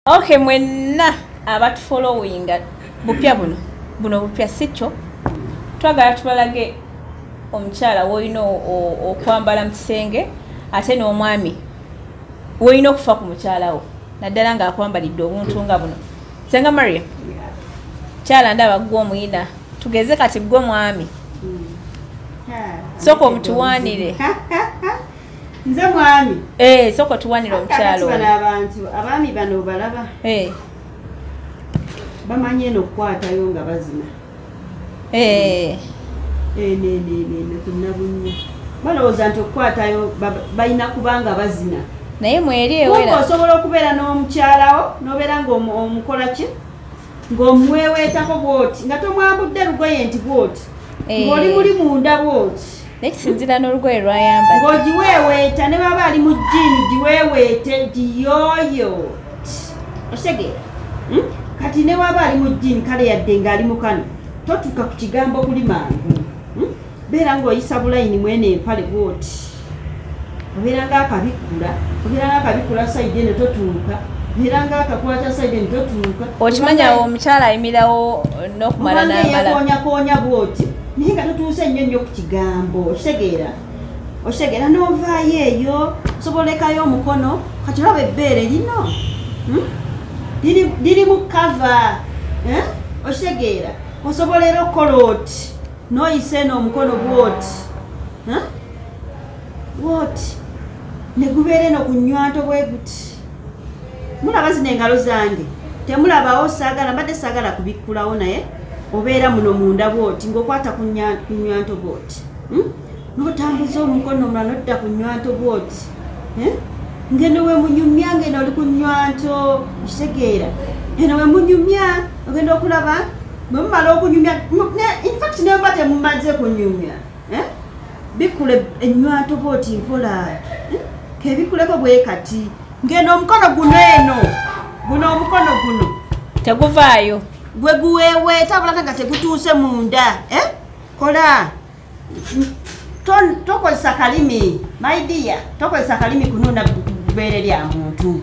Okay, mwenna abatu following bupya buno bupya sicho twagala tubalage omukyala woyino okwambala mu kisenge ate n'omwami woyino okufa ku mukyalawo naddala nga akwambalidde obuntu nga buno. Senga Maria kyala ndaba gwe omuyina tugeze kati gwe mwami soko omutuwanire nze mwami soko tuwanire omukyalo abantu abaami bano balaba bamanye n'okukwatayo nga bazina kunnabunya balowooza nti okukwatayo balina kubanga bazina naye mweri ewera osobola okubeera n'omukyalawo n'obeera ng'omukola ki ng'omuweeweetako bwoti nga tomwambudde lugoye nti bwoti ng'oli muli munda bwoti nekisinzira n'olugoye lwayamba ng'ogiweeweeta ne baba ali mu jjiini giweeweete giyooyo otegeera kati ne waba ali mu jjiini kale yadde ng'ali mu kano totuuka ku kigambo buli mangu beera ng'oyisa bulayini mwene empale bwoti obeera ng'akabikula sayidi eno totuuka obeera ng'akakwata sayidi eno totuuka okimanya omukyala ayimirawo n'okumala n'amala yekoonyakoonya bwoti naye nga totuuse nnyo ku kigambo okitegeera n'ovaayo eyo osobola lekayo omukono kati olaba ebbeere lino liri mu kava okitegeera osobola era okukola oti n'oyisa eno omukono bwoti ne gubeera eno ku nnywanto bwe guti mulaba zino engalo zange temulabawo saagala mbadde saagala kubikkulawo naye obeera muno munda bwoti ng'okwata ku nnywanto bwoti n'otambuza omukono omulala nodda ku nnywanto bwoti ngeno we munyumya ngeno oli ku nnywanto kitegeera eno we munyumya ogenda okulaba bwe mumala okunyumya infact naye mba temumaze kunyumya bikkule ennywanto bwoti mpola kebikuleko bwe kati ngeno omukono guno eno omukono guno teguvaayo gwe guweeweeta bulaka nga tegutuuse munda kola tokozesa kalimi maidiya tokozesa kalimi kunona bbeere lya muntu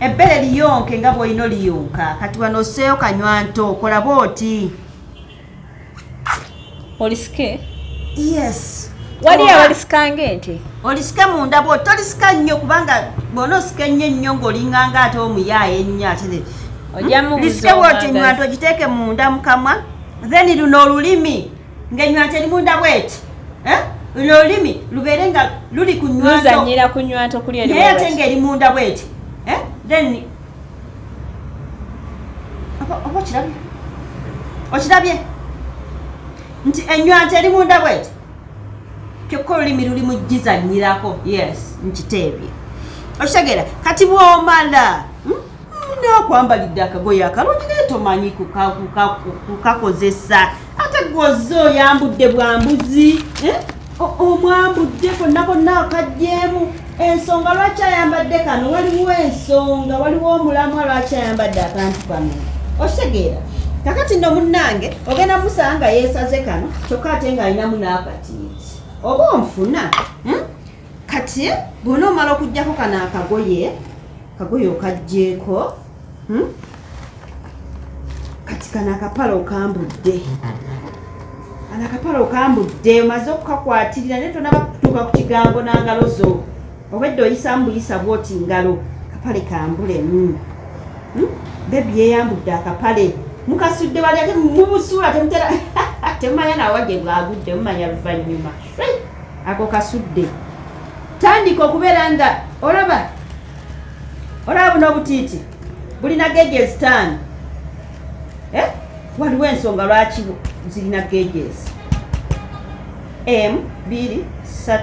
ebbere liyonke nga bwolina liyonka kati wano osseeyo kanywanto kola booti olisike yes wali awalisikanga ente olisike munda bwoti tolisika nnyo kubanga bwona osika ennyo ng'olinganga ate omuyaayo ennyo ate lisike bwoti enywanto ogiteeke munda mukamwa then luno olulimi ng'enywanto eri munda bweti luno olulimi lubeere nga luli ku nywanto ku nywanto kuli eri naye ate ng'eri munda bweti then oba okirabye nti enywanto eri munda bweti kyokka olulimi luli mu gizanyirako yes nkiteebye okitegeera kati bw'omala nakwambalidde akagoye akalungi naye tomanyi kukakozesa ate gwoze oyambudde bwambuzi omwambudde konna akajjeemu ensonga lwaki ayambadde kano waliwo ensonga waliwo omulamwa lwaki ayambadde akantu kano okitegeera kakati nno munnange ogenda musanga yeesaze kano kyokka ate ng'alinamu n'akatiiti oba onfuna kati bw'ona omala okuggyako kano akagoye okagjeeko kati kano akapala okambudde omaze okukakwatirira naye tonaba kutuuka ku kigambo n'angalo zo obwedde oyisamu buyisa bwoti ngalo kapale kambulemu bebi yeyambudde akapale mukasudde wali ate mubusuula temutera temumanya nawagye bwagudde mumanya luvannyuma ako kasudde tandika okubeera nga olaba buno obutiiti bulina gauges 5 waliwo ensonga lwaki zirina gauges 1 2 3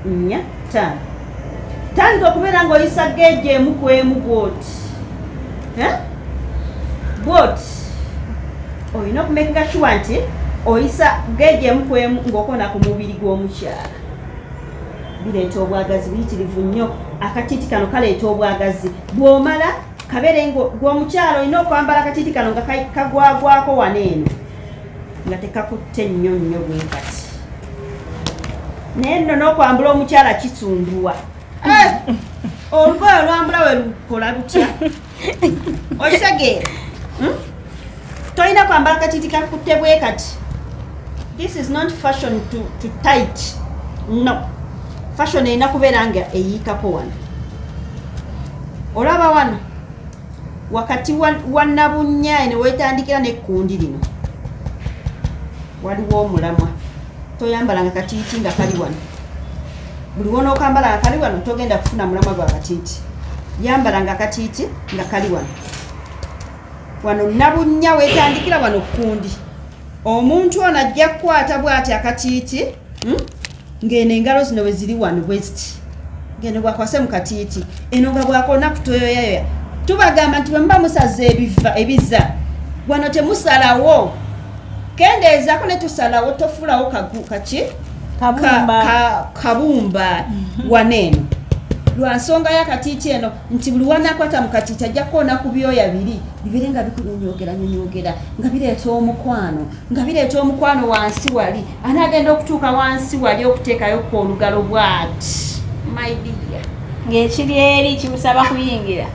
4 5 tandika okubeera ng'oyisa gauge emu ku emu bwoti olina okumakinga sure nti oyisa gauge emu ku emu ng'okona ku mubiri gw'omukyala bireeta obwagazi buyitirivu nnyo akatiiti kano kaleeta obwagazi bw'omala kabeere gw'omukyala olina okwambala akatiiti kano nga kagwagwako wano eno nga tekakutte nnyo bwe kati naye nno n'okwambula omukyala kitunduwa olugoye olwambula we lukola lutya Okitegera? Tolina kwambala katiiti kakutte bwe kati. This is not fashion to tight. No. Fashion erina kubeera nga eyiikako wano. Olaba wano wakati wa Nabunnyaine weetandikira n'ekkundi lino waliwo omulamwa. Toyambalanga katiiti nga kali wano. Buli wonookambala nga kali wano togenda kufuna mulamwa gwa katiiti. Yambalanga katiiti nga kali wano. Wano Nabunnya weetandikira wano kkundi. Omuntu ono ajja kukwata bw'ati akatiiti ng'eno engalo zino bwe ziri wano bwe ziti. Ng'eno bwakwase mu katiiti. Eno nga bwakona kutoyoyayoya. Tubagamba nti bwe muba musaza ebiza wano temusalawo. Kendeezaako ne tusalawo tofulawo kabumba waneeno. Lwa nsonga y'akatiiti eno nti buli wanakwata mu katiiti ajja kukoona ku byoya biri bibeere nga bikunyonyogera nga bireeta omukwano wansi wali anaagenda okutuuka wansi wali okuteekayo ku olugalo bw'ati. My dear. Ng'ekiri eri kimusaba kuyingira.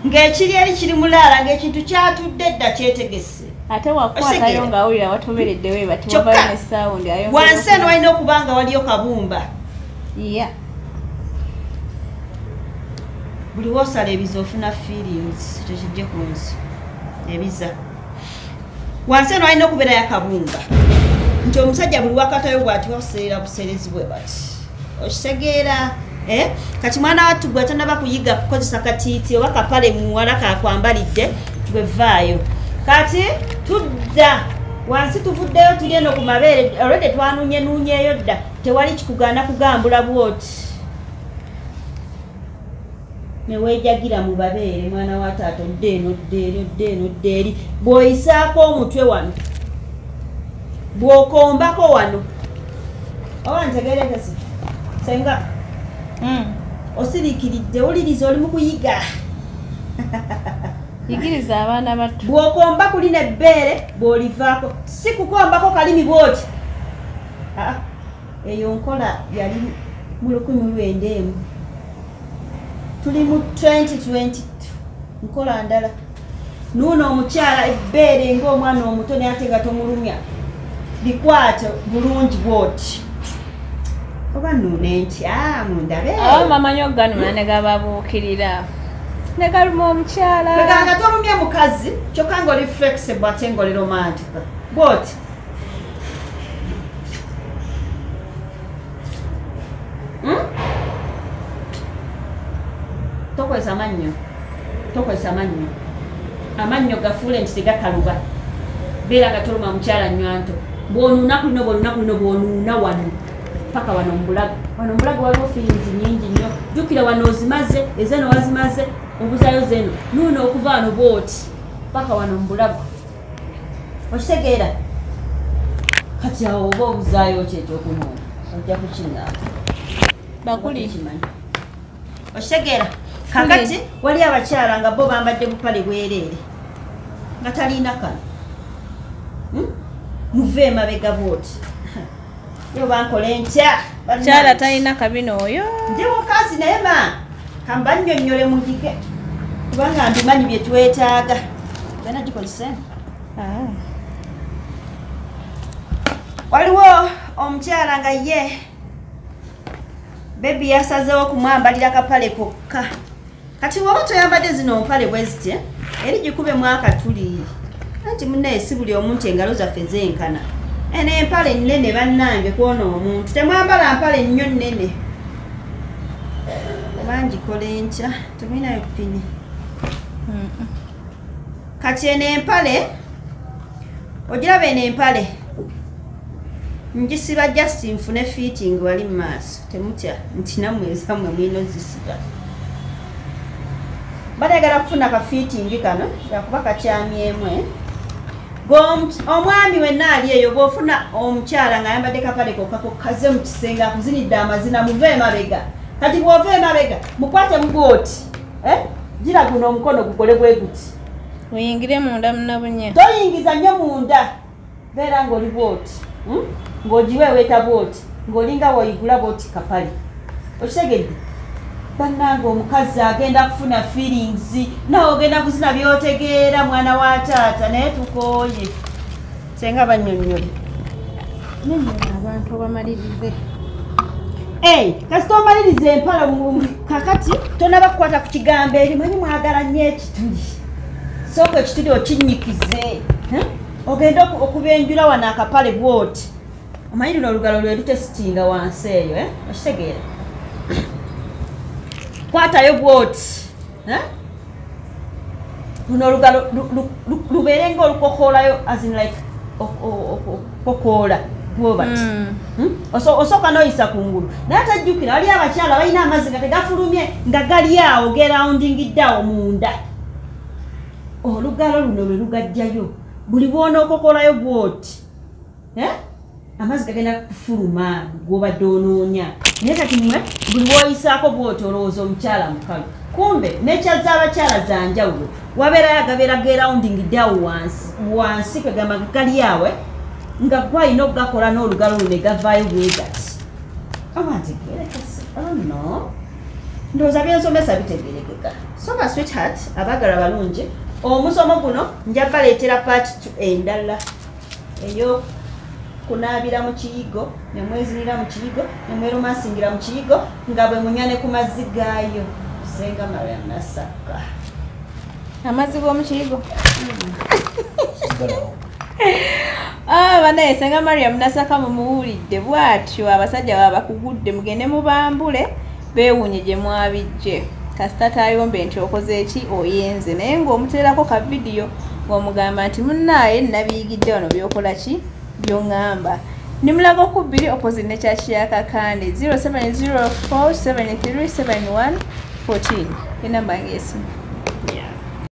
Ng'ekiri eri kiri mulaala ng'ekintu kyatudde dda kyetegese. Ate wakwatayo ng'awulira watoberedde we bati wavayo ne sound ayo. Wansi eno walina okuba nga waliyo kabumba. Yeah. Buli wosala ebiza ofuna feelings tekijje ku nsi ebiza. Wansi eno walina okubeera yakabumba nti omusajja buli wakatayo bw'ati waseera buseerezi bwe bati. Okitegeera? Kati mwana wattu gwe atanaba kuyiga kukozesa katiiti oba kapale muwala kakwambalidde gwevaayo. Kati tudda wansi tuvuddeyo tuli eno ku mabeere olwedde twanuunyenuunyeeyo dda tewali kikugaana kugambula bwoti. Neweejagira mu babeere mwana wa taata odde eno odde eri bw'oyisaako omutwe wano bw'okombako wano oba ntegeerekese senga osiriikiridde owuliriza oli mu kuyiga. Yigiriza abaana bato. Bw'okomba kuli nebbeere bw'olivaako si kukombako kalimi bwoti. Eyo nkola yali mu 1900 tuli mu 2022 nkola ndala. Nuuno omukyala ebbeere ng'omwana omuto naye ate nga tomulumya likwate bulungi bwoti. Oba nnuune nti mundabe abamanyi okuganula ne gababuukirira ne galuma omukyala. Nga tolumye mukazi kyokka ng'oli flexible ate ng'oli romantic bwoti. Tokozesa mannyo. Amannyo gafuule nti tegakaluba. Beera nga toluma mukyala nnywanto. Bw'onuuna kulino bw'onuuna wano. Paka wano mbulago. Wano mbulago waliwo feelings nyingi nnyo. Jjukira wano ozimaze, ezeno wazimaze, obuzayo zeno. Nuuno okuva wano bw'oti. Paka wano mbulago. Okitegeera? Kati awo oba obuzaayo ki ekyokunuuna. Ojja kukinnaako. Bakuli. Okitegeera? Kakati wali abakyala nga bo bambadde bupale bwereere. Nga talina kano. Muve emabega bwoti. Yo bankole ntya. Kyala talina kabino oyo. Ndi mukazi naye kamba nnyonnyole mugige. Kubanga mbimanyi bye twetaaga. Bena gikozese. Waliwo omukyala nga ye bebi yasazeewo kumwambalira kapale kokka. Kati woba toyambadde zino mpale bwe ziti eri gikubemu akatuli. Anti munnaye si buli omuntu engalo zaffe zenkana. Eno empale nnene bannange kwona omuntu. Temwambala mpale nnyo nnene. Oba ngikole ntya? Temulinayo pini. Kati eno empale ogiraba eno empale ngisiba just nfune fitting wali mu maaso. Temutya nti nammwe ezammwe mwino zisiba. Bategala kufuna ka fitting kano yakuba kakyamyemu. Omwami wenna ali eyo bw'ofuna omukyala ng'ayambadde kapale kokako kaze mu kisenge akuzinidde amazina muve emabega. Kati bw'ova emabega mukwate mu bwoti. Gira guno omukono gukole bwe guti. Oyingire munda Nabunya. Toyingiza nnyo munda. Beera ng'oli bwoti. Ng'ogiwe weeta bwoti. Ng'olinga woyigula bwoti kapale. Okitegedde? bannange omukazi agenda kufuna feelings nawe ogenda kuzina byotegeera mwana wa taata naye tukooye senga bannyonnyole abantu bamalirize kasita omaliriza empalo kakati tonaba kukwata ku kigambo eri manyi mwagala nnyo ekituli sooka ekituli okinyikize ogenda okubenjula wano akapale bwoti omanyi luno olugalo lwe lutesitinga wansi eyo okitegeera kwatayo bwoti luno olugalo lubeere ngaolukokoolayo asin like okokoola bwobati osooka noyisa kungulu naye tajjukira waliyo abakyala balina amazzi nga tegafulumye nga gali awo gerawundingidde awo munda olugalo luno lwe lugajjayo buli bwonookokolayo bwoti amazzi gagenda kufuluma gwobadde onoonya naye kati mmwe buli bwoyisaako bwoti olowooza omukyala mukalu kumbe nekyaza abakyala zanjawulo wabeerayo agabeera gerawundingidde awo wansi kwegamba gali awe nga gwalina okugakola n'olugalo luno negavaayo bwegati no ndowooza byensomesa bitegerekeka soba sweetheart abaagala balungi omusomo guno nja baleetera paati endala eyo kunaabira mu kiyigo nemwezinira mu kiyigo nemwerumansingira mu kiyigo nga bwe munyane ku mazzi gaayo senga Mariam Nasaka amazzi g'omu kiyigo banaye senga Mariam Nasaka mumuwulidde bw'atyo abasajja babakugudde mugende mubambule beewunye gye mwabijje kasita tayombe nti okoze eki oyenze naye ng'omuteerako ka vidiyo ng'omugamba nti munnaaye nabiyigidde wano byokola ki byongamba nimulaga ku 2 opposite ne church ya Kakande 0704737114 enamba ng'esimu